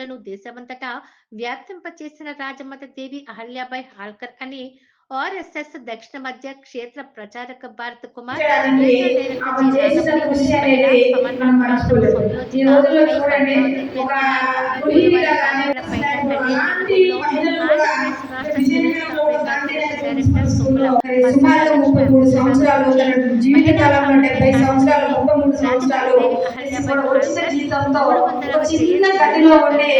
వెలుగులను దేశమంతటా వ్యాప్తింపచేసిన రాజమాత దేవి అహల్యాబాయి హాల్కర్ అని ఆర్ఎస్ఎస్ దక్షిణ మధ్య క్షేత్ర ప్రచారక భారత కుమార్ చేయడానికి ఆమె చేసిన కృషి అనేది మనం మర్చిపోలేదు. ఈ రోజుల్లో చూడండి, ఒక గృహిణిగా కానీ అలాంటి మహిళలు కూడా విజయనగరంలో గాంధీనగర్ స్కూల్లో సుమారు 33 సంవత్సరాలు తన జీవితకాలంలో 70 సంవత్సరాలు 33 సంవత్సరాలు వచ్చిన జీతంతో ఒక చిన్న గదిలో ఉండే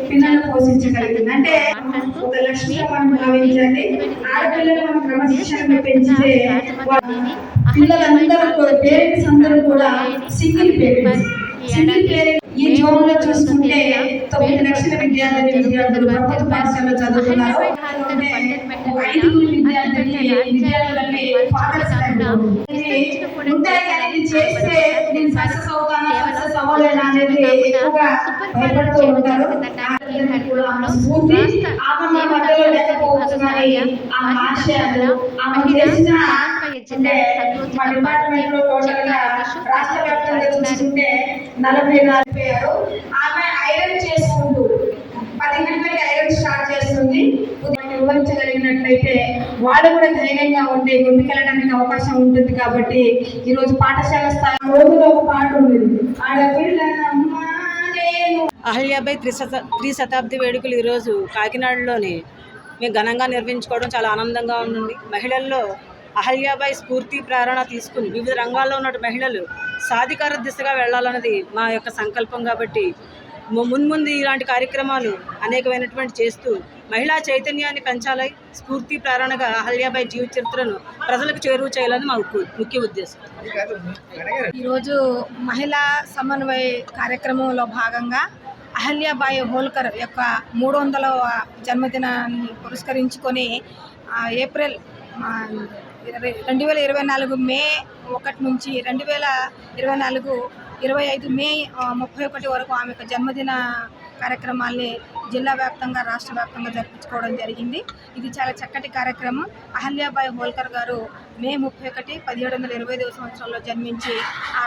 పిల్లలను పోషించగలిగింది. అంటే ఒక లక్ష్మిగా మనం భావించండి. ఆడపిల్లలు మనం క్రమశిక్షణగా పెంచితే పిల్లలందరూ పేరెంట్స్ అందరూ కూడా సింగిల్ పేరెంట్స్. ఈ జోన్ లో చూసుకుంటే 9 లక్షల విద్యార్థులు ప్రభుత్వ పాఠశాలలో చదువుతున్నారు. 5 విద్యార్థులని ఫాదర్స్ ఉంటాయి, కానీ ఇది చేస్తే నేను సక్సెస్ అవుతాను సక్సెస్ అవ్వలేను అనేది ఎక్కువగా భయపడుతూ ఉంటారు. స్ఫూర్తి ఆమె మధ్యలో లేకపోవచ్చు, కానీ ఆమె ఆశయాలు ఆమె చేసిన మా డిపార్ట్మెంట్ లో టోటల్ గా రాష్ట్ర వ్యాప్తంగా చూసుకుంటే 44 ఆమె ఐరన్ చేసుకుంటూ 10 గంటలకి ఐరన్ స్టార్ట్ చేస్తుంది. వివరించగలిగినట్లయితే వాళ్ళు కూడా ధైర్యంగా ఉండి ముందుకెళ్ళడానికి అవకాశం ఉంటుంది. కాబట్టి ఈరోజు పాఠశాల స్థాయి రోజులో ఒక పాట ఉండేది, అహల్యాబాయి త్రిశతాబ్ది వేడుకలు ఈరోజు కాకినాడలోని మేము ఘనంగా నిర్వహించుకోవడం చాలా ఆనందంగా ఉంది. మహిళల్లో అహల్యాబాయి స్ఫూర్తి ప్రేరణ తీసుకుని వివిధ రంగాల్లో ఉన్న మహిళలు సాధికార దిశగా వెళ్ళాలన్నది మా యొక్క సంకల్పం. కాబట్టి మున్ముందు ఇలాంటి కార్యక్రమాలు అనేకమైనటువంటి చేస్తూ మహిళా చైతన్యాన్ని పెంచాలి, స్ఫూర్తి ప్రేరణగా అహల్యాబాయి జీవిత చరిత్రను ప్రజలకు చేరువ చేయాలని మా ముఖ్య ఉద్దేశం. ఈరోజు మహిళా సమన్వయ కార్యక్రమంలో భాగంగా అహల్యాబాయి హోల్కర్ యొక్క 300వ జన్మదినాన్ని పురస్కరించుకొని ఏప్రిల్ 2024 మే 1 నుంచి 2024 25 మే 31 వరకు ఆమె యొక్క జన్మదిన కార్యక్రమాల్ని జిల్లా వ్యాప్తంగా రాష్ట్ర వ్యాప్తంగా జరిపించుకోవడం జరిగింది. ఇది చాలా చక్కటి కార్యక్రమం. అహల్యాబాయి హోల్కర్ గారు మే 31, 1725 సంవత్సరంలో జన్మించి ఆ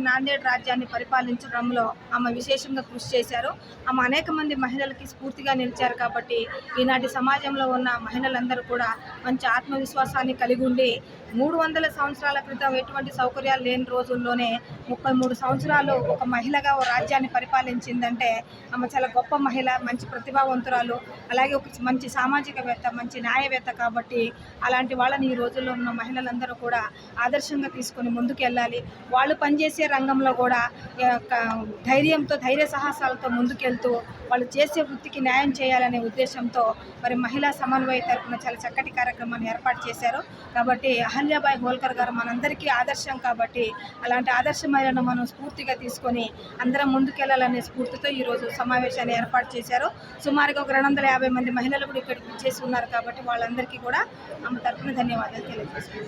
నాందేడ్ రాజ్యాన్ని పరిపాలించడంలో ఆమె విశేషంగా కృషి చేశారు. ఆమె అనేక మంది మహిళలకి స్ఫూర్తిగా నిలిచారు. కాబట్టి ఈనాటి సమాజంలో ఉన్న మహిళలందరూ కూడా మంచి ఆత్మవిశ్వాసాన్ని కలిగి ఉండి 300 సంవత్సరాల క్రితం ఎటువంటి సౌకర్యాలు లేని రోజుల్లోనే 33 సంవత్సరాలు ఒక మహిళగా ఓ రాజ్యాన్ని పరిపాలించిందంటే ఆమె చాలా గొప్ప మహిళ, మంచి ప్రతిభావంతురాలు, అలాగే ఒక మంచి సామాజికవేత్త, మంచి న్యాయవేత్త. కాబట్టి అలాంటి వాళ్ళని ఈ రోజుల్లో ఉన్న మహిళలందరూ కూడా ఆదర్శంగా తీసుకొని ముందుకు వెళ్ళాలి. వాళ్ళు పనిచేసే రంగంలో కూడా ధైర్యంతో ధైర్య సాహసాలతో ముందుకెళ్తూ వాళ్ళు చేసే వృత్తికి న్యాయం చేయాలనే ఉద్దేశంతో మరి మహిళా సమన్వయ తరపున చాలా చక్కటి కార్యక్రమాన్ని ఏర్పాటు చేశారు. కాబట్టి అహల్యాబాయి హోల్కర్ గారు మనందరికీ ఆదర్శం. కాబట్టి అలాంటి ఆదర్శమైన మనం స్ఫూర్తిగా తీసుకొని అందరం ముందుకెళ్లాలనే స్ఫూర్తితో ఈరోజు సమావేశాన్ని ఏర్పాటు చేశారు. సుమారుగా ఒక 250 మంది మహిళలు కూడా ఇక్కడికి చేసి ఉన్నారు. కాబట్టి వాళ్ళందరికీ కూడా ఆమె తరపున ధన్యవాదాలు తెలియజేస్తున్నాను.